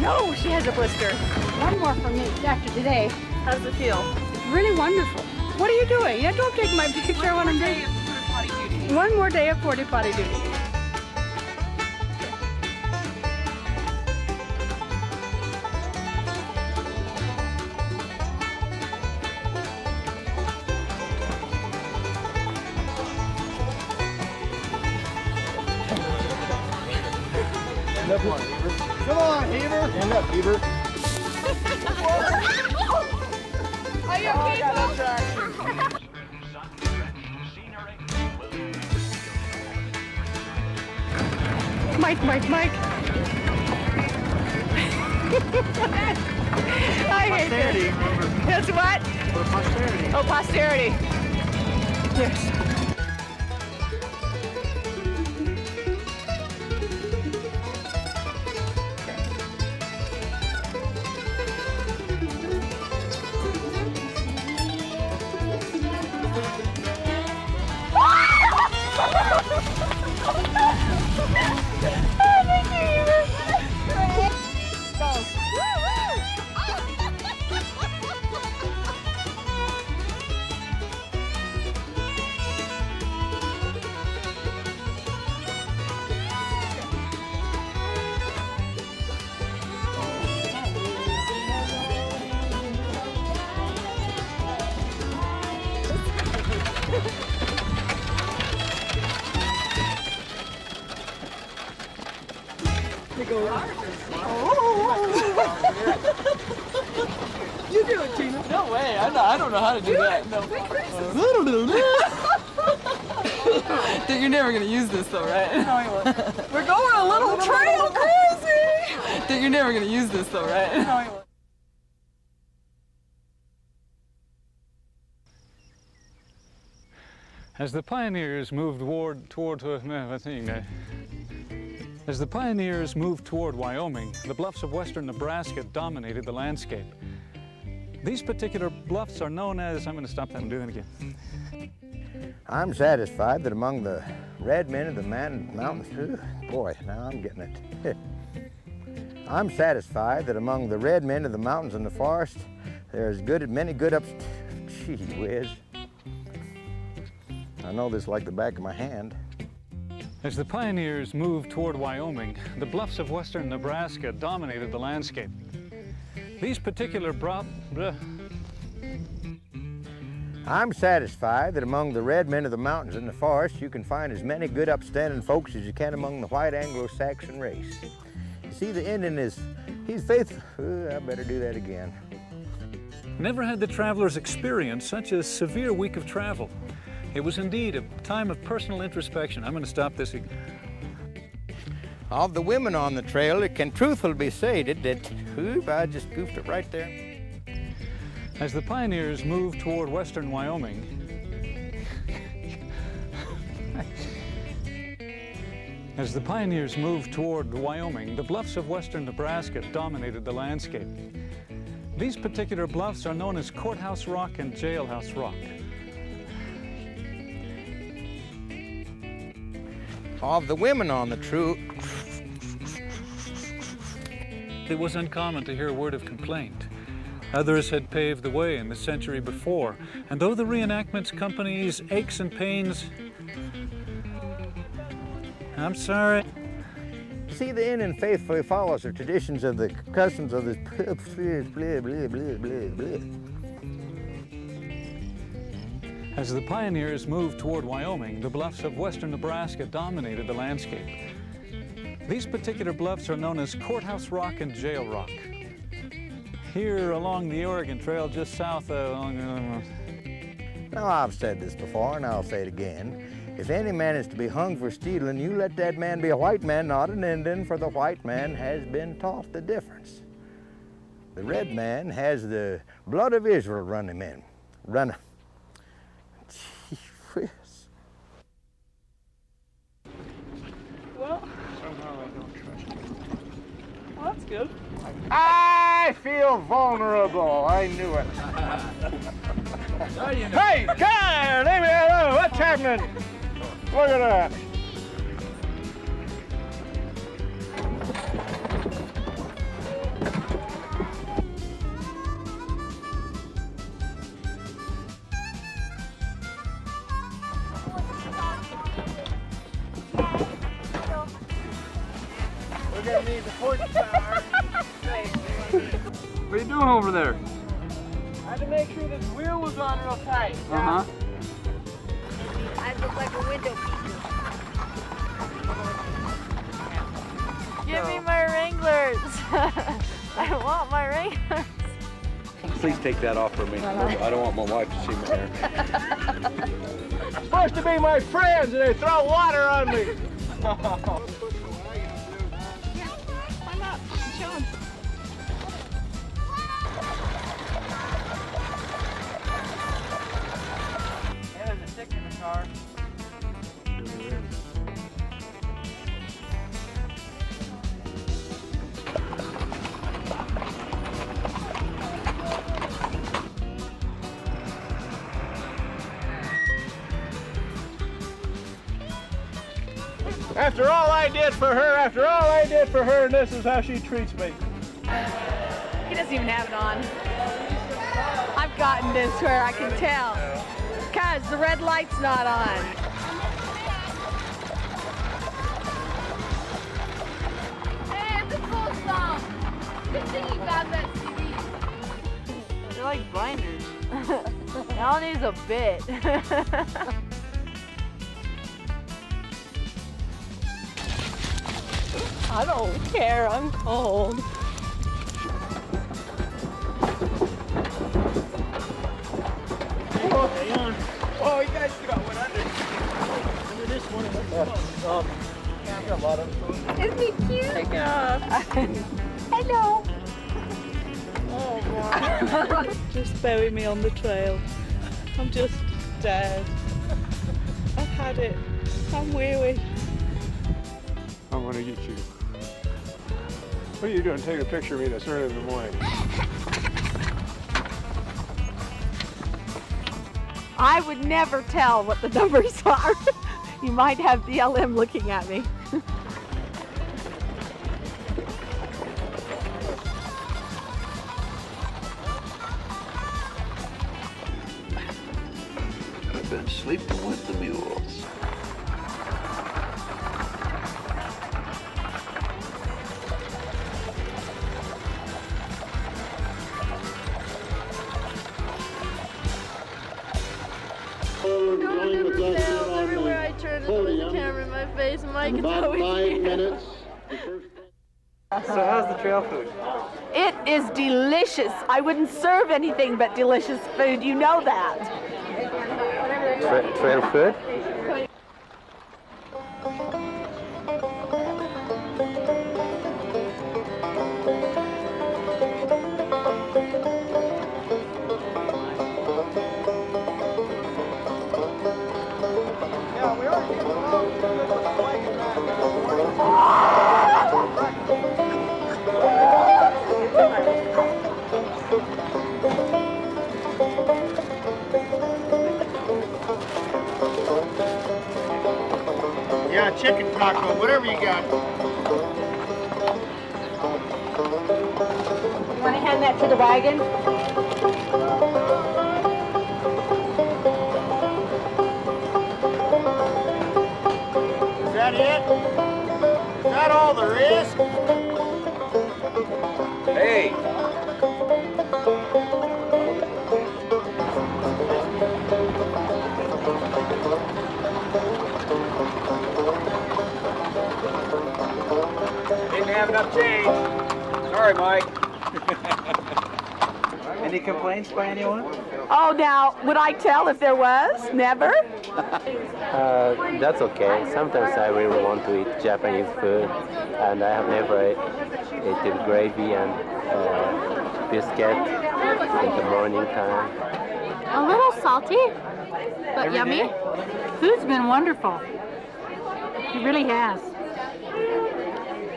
Oh, she has a blister. One more for me after today. How does it feel? It's really wonderful. What are you doing? Yeah, don't take my picture when I'm doing. One more day of porta potty duty. Come on, Heaver. Stand up, Heaver. Are you okay, folks? Mike. I hate this. That's what? For posterity. Oh, posterity. Yes. You do it, Tina. No way. I don't know how to do that. No. Dude, you're never gonna use this though, right? No, you won't. We're going a little trail crazy. Dude, you're never gonna use this though, right? No, you won't. As the pioneers moved toward Wyoming, the bluffs of western Nebraska dominated the landscape. These particular bluffs are known as, I'm going to stop that and do that again. I'm satisfied that among the red men of the mountains, boy, now I'm getting it. I'm satisfied that among the red men of the mountains and the forest, there's many good gee whiz. I know this like the back of my hand. As the pioneers moved toward Wyoming, the bluffs of western Nebraska dominated the landscape. These particular I'm satisfied that among the red men of the mountains and the forest, you can find as many good upstanding folks as you can among the white Anglo-Saxon race. You see, the Indian he's faithful. I better do that again. Never had the travelers experienced such a severe week of travel. It was indeed a time of personal introspection. I'm going to stop this again. Of the women on the trail, it can truthfully be stated that, I just goofed it right there. As the pioneers moved toward western Wyoming, the bluffs of western Nebraska dominated the landscape. These particular bluffs are known as Courthouse Rock and Jailhouse Rock. Of the women on the trail, it was uncommon to hear a word of complaint. Others had paved the way in the century before, and though the reenactments company's aches and pains, I'm sorry. See, the Indian faithfully follows the traditions of the customs of this As the pioneers moved toward Wyoming, the bluffs of western Nebraska dominated the landscape. These particular bluffs are known as Courthouse Rock and Jail Rock. Here along the Oregon Trail, just south of... Now, I've said this before, and I'll say it again. If any man is to be hung for stealing, you let that man be a white man, not an Indian, for the white man has been taught the difference. The red man has the blood of Israel run him in. Run him. Gee whiz. Well, Somehow I don't trust you. well, that's good. I feel vulnerable. I knew it. Hey, guy, leave me alone. What's happening? Look at that. We're gonna need the port tower. What are you doing over there? I had to make sure this wheel was on real tight. Uh-huh. I look like a window people. Give me my Wranglers. I want my Wranglers. Please take that off for me. I don't want my wife to see my hair. Supposed to be my friends and they throw water on me. Why not? I'm chilling. Yeah, there's a stick in the car. After all I did for her, and this is how she treats me. He doesn't even have it on. I've gotten this where I can tell. Cause the red light's not on. Hey, it's a cool song. Good thing you got that CD. They're like binders. All needs a bit. I don't care, I'm cold. Oh, you guys got one under. Under this one. I got a lot of them. Isn't he cute? Take it off. Hello. Oh, wow. Just bury me on the trail. I'm just dead. I've had it. I'm weary. I'm gonna get you. What are you doing taking a picture of me this early in the morning? I would never tell what the numbers are. You might have BLM looking at me. I've been sleeping with the mules. Don't understand. Everywhere I turn, there's a camera in my face, and Mike is always here. So how's the trail food? It is delicious. I wouldn't serve anything but delicious food. You know that. Trail food? Yeah, chicken taco, whatever you got. You want to hand that to the wagon? Is that it? Is that all there is? Hey! Didn't have enough change. Sorry, Mike. And Any complaints by anyone? Oh, now, would I tell if there was? Never? That's okay. Sometimes I really want to eat Japanese food, and I have never eaten gravy and biscuit in the morning time. A little salty, but Every yummy. day? Food's been wonderful. It really has.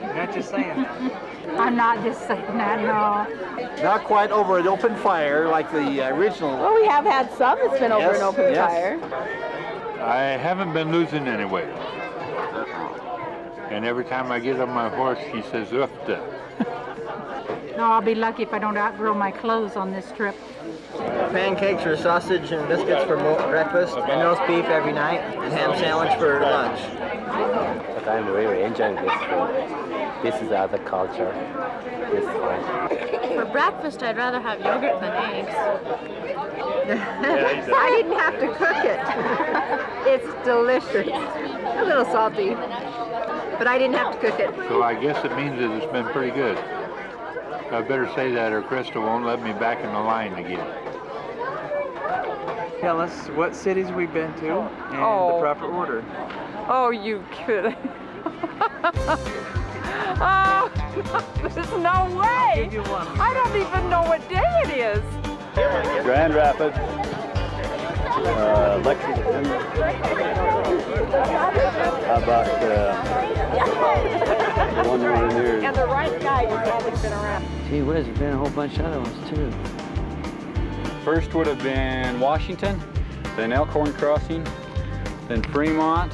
You're not just saying that. I'm not just saying that, no. Not quite over an open fire like the original. Well, we have had some that's been over an open fire. I haven't been losing any weight. And every time I get on my horse, he says, "Ufta." No, I'll be lucky if I don't outgrow my clothes on this trip. Pancakes or sausage and biscuits for breakfast, and roast beef every night, and ham sandwich for lunch. But I'm really enjoying this food. This is other culture. This one. For breakfast, I'd rather have yogurt than eggs. I didn't have to cook it. It's delicious. A little salty, but I didn't have to cook it. So I guess it means that it's been pretty good. I better say that or Krista won't let me back in the line again. Tell us what cities we've been to and the proper order. Oh, you kidding? Oh, there's no way. I don't even know what day it is. Grand Rapids, Lexington. How about the one over there? And the right guy has always been around. Gee whiz, there's been a whole bunch of other ones too. First would have been Washington, then Elkhorn Crossing, then Fremont,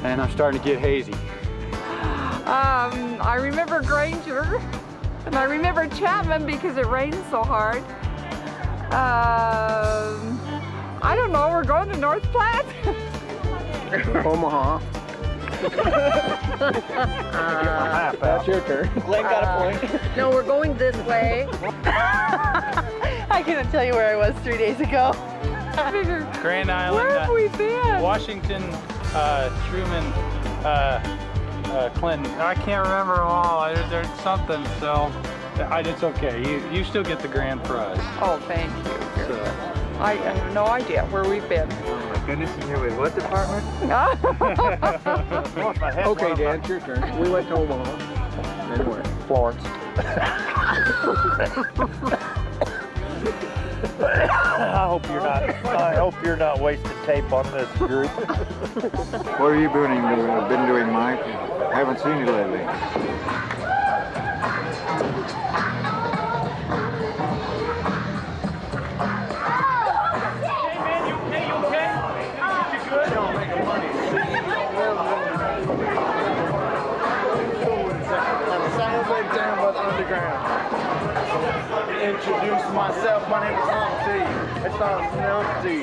and I'm starting to get hazy. I remember Granger, and I remember Chapman because it rained so hard. I don't know, we're going to North Platte? Omaha. That's your turn. Glenn got a point. No, we're going this way. I couldn't tell you where I was 3 days ago. Grand Island, Where have we been? Washington, Truman, Clinton. I can't remember them all. There's something, so it's okay. You still get the grand prize. Oh, thank you. So. I have no idea where we've been. Oh my goodness, and you're with what department? Okay, Dan, it's your turn. We went to Omaha. Then where? Florence. I hope you're not wasting tape on this group. What have you been doing, Mike? I haven't seen you lately. Introduce myself. My name is Humpty. It's not Humpty.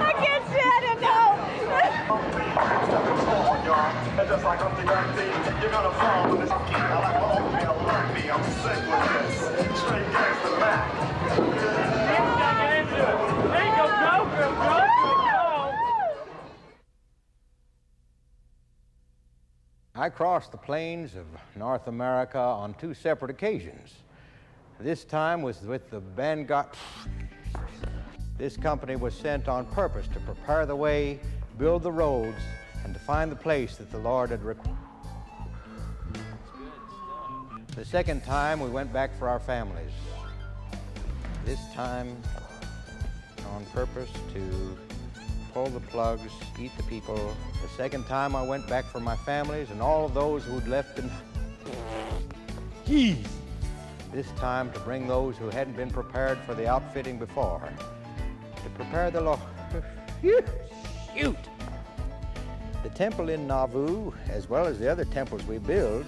I can't stand it, no. Just like Humpty Dumpty, you're gonna fall with this. I like my oatmeal lumpy. I'm sick with this. Straight gangster Mac. There you go, go. I crossed the plains of North America on 2 separate occasions. This time was with the Vanguard. This company was sent on purpose to prepare the way, build the roads, and to find the place that the Lord had required. The second time, we went back for our families. This time, on purpose to pull the plugs, eat the people. The second time I went back for my families and all of those who'd left in. Jeez. This time to bring those who hadn't been prepared for the outfitting before. To prepare the Lord. Shoot! The temple in Nauvoo, as well as the other temples we build,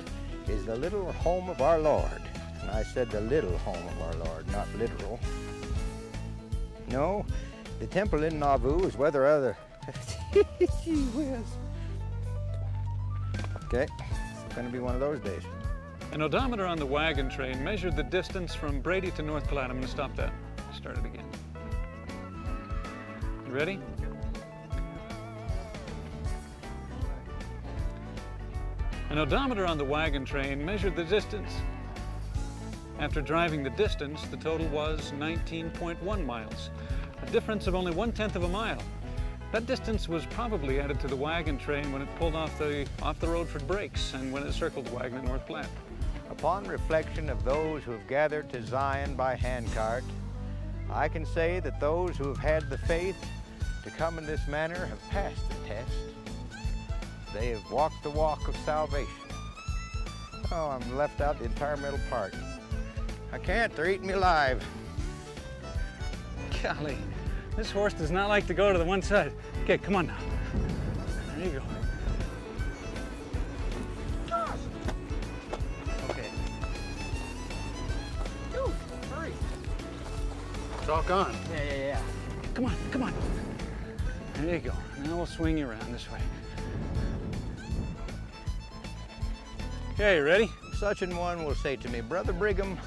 is the little home of our Lord. And I said the little home of our Lord, not literal. No. The temple in Nauvoo is where there are other. Gee whiz. Okay, it's going to be one of those days. An odometer on the wagon train measured the distance from Brady to North Platte. I'm going to stop that. Start it again. You ready? An odometer on the wagon train measured the distance After driving the distance, the total was 19.1 miles, a difference of only 1/10 of a mile. That distance was probably added to the wagon train when it pulled off the road for brakes and when it circled the wagon at North Platte. Upon reflection of those who have gathered to Zion by handcart, I can say that those who have had the faith to come in this manner have passed the test. They have walked the walk of salvation. Oh, I'm left out the entire middle part. I can't, they're eating me alive. Golly, this horse does not like to go to the one side. Okay, come on now. There you go. Okay. Ooh, hurry. It's all gone. Yeah. Come on. There you go. Now we'll swing you around this way. Okay, you ready? Such an one will say to me, Brother Brigham,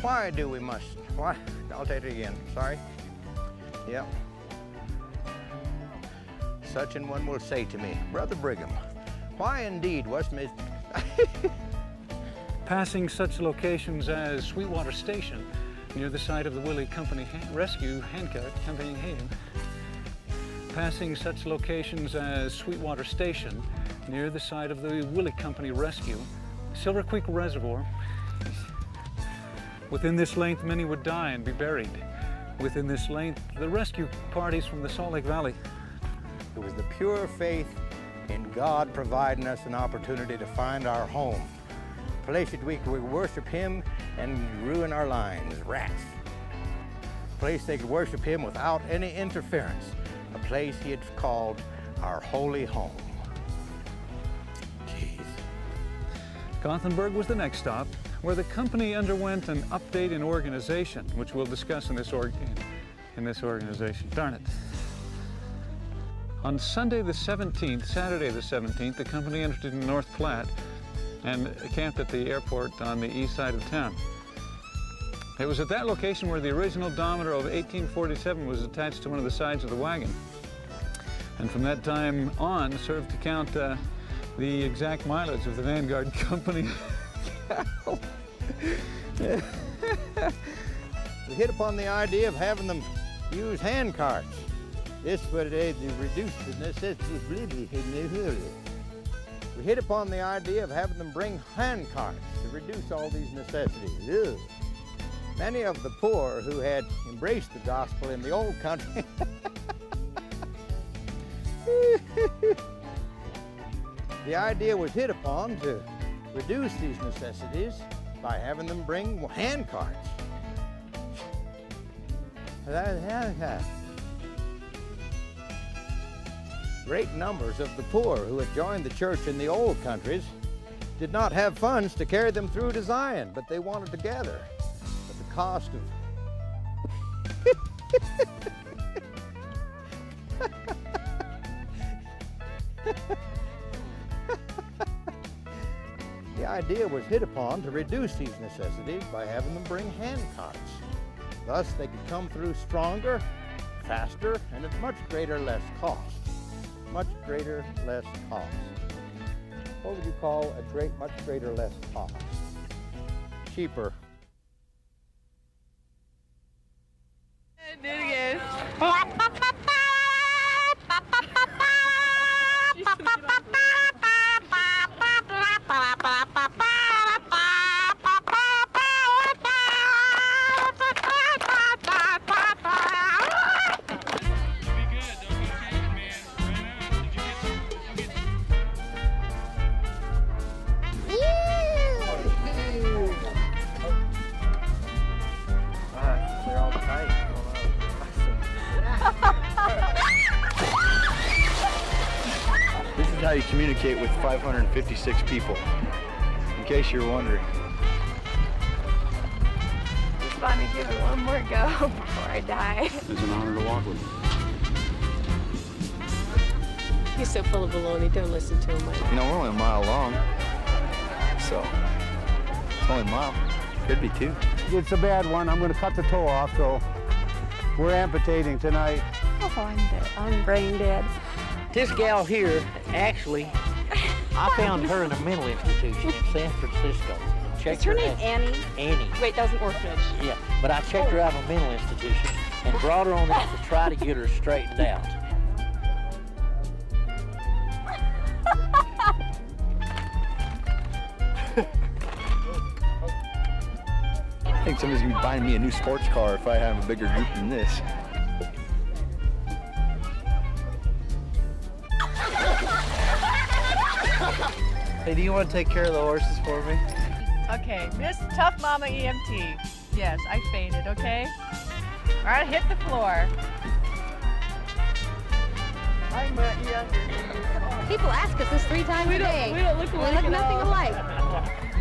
why do we must? Why? I'll take it again. Sorry. Yep. Such an one will say to me, Brother Brigham, why indeed was Miss... Passing such locations as Sweetwater Station, near the site of the Willie Company Rescue Handcart Camping Haven. Passing such locations as Sweetwater Station, near the site of the Willie Company Rescue, Silver Creek Reservoir. Within this length, many would die and be buried. Within this length, the rescue parties from the Salt Lake Valley. It was the pure faith in God providing us an opportunity to find our home. A place that we could worship Him and ruin our lines, rats. A place they could worship Him without any interference. A place He had called our holy home. Jeez. Gothenburg was the next stop, where the company underwent an update in organization, which we'll discuss in this organization. Darn it. On Saturday the 17th, the company entered into North Platte and camped at the airport on the east side of town. It was at that location where the original odometer of 1847 was attached to one of the sides of the wagon. And from that time on, served to count the exact mileage of the Vanguard Company. We hit upon the idea of having them use hand carts. This would reduce the necessity. We hit upon the idea of having them bring hand carts to reduce all these necessities. Ugh. Many of the poor who had embraced the gospel in the old country the idea was hit upon to reduce these necessities by having them bring hand carts. Great numbers of the poor who had joined the church in the old countries did not have funds to carry them through to Zion, but they wanted to gather at the cost of The idea was hit upon to reduce these necessities by having them bring hand carts. Thus, they could come through stronger, faster, and at much greater less cost. Much greater less cost. What would you call a much greater less cost? Cheaper. Do it again. How you communicate with 556 people, in case you're wondering. Just want to give it one more go before I die. It's an honor to walk with you. He's so full of baloney, don't listen to him. You know, we're only a mile long, so it's only a mile. Could be two. It's a bad one. I'm going to cut the toe off, so we're amputating tonight. Oh, I'm dead. I'm brain dead. This gal here, actually, I found her in a mental institution in San Francisco. checked Is her her name out. Annie? Annie. Wait, that was an orphanage. Yeah, but I checked her out of a mental institution and brought her on in to try to get her straightened out. I think somebody's gonna be buying me a new sports car if I have a bigger group than this. Hey, do you want to take care of the horses for me? Okay, Miss Tough Mama EMT. Yes, I fainted, okay? All right, hit the floor. I'm younger. People ask us this 3 times a day. We don't look alike. We look nothing alike.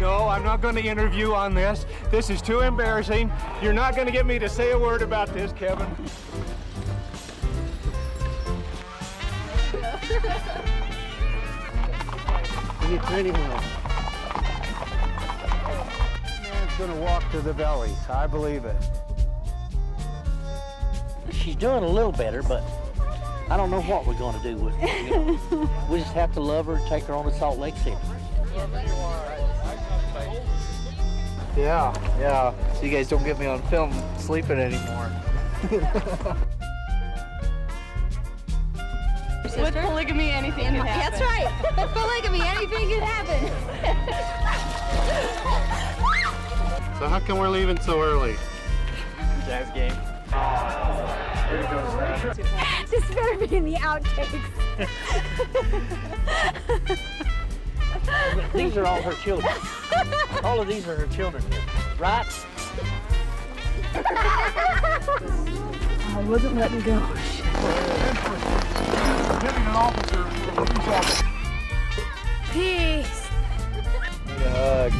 No, I'm not going to interview on this. This is too embarrassing. You're not going to get me to say a word about this, Kevin. We need plenty more. Man's gonna walk to the valley. I believe it. She's doing a little better, but I don't know what we're going to do with her. We just have to love her and take her on to Salt Lake City. Yeah. So you guys don't get me on film sleeping anymore. With polygamy, anything can happen. That's right. With polygamy, anything can happen. So how come we're leaving so early? Jazz game. This better be in the outtakes. These are all her children. All of these are her children here, right? I wasn't letting go. Getting an officer from the police office. Peace. Give me a hug.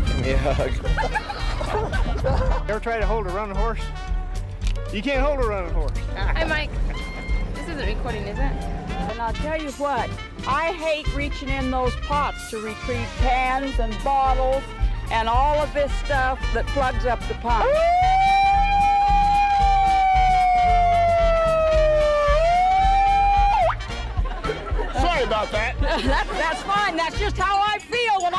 Give me a hug. Ever try to hold a running horse? You can't hold a running horse. Hi, Mike. This isn't recording, is it? And I'll tell you what, I hate reaching in those pots to retrieve cans and bottles and all of this stuff that plugs up the pot. Sorry about that. That's fine. That's just how I feel when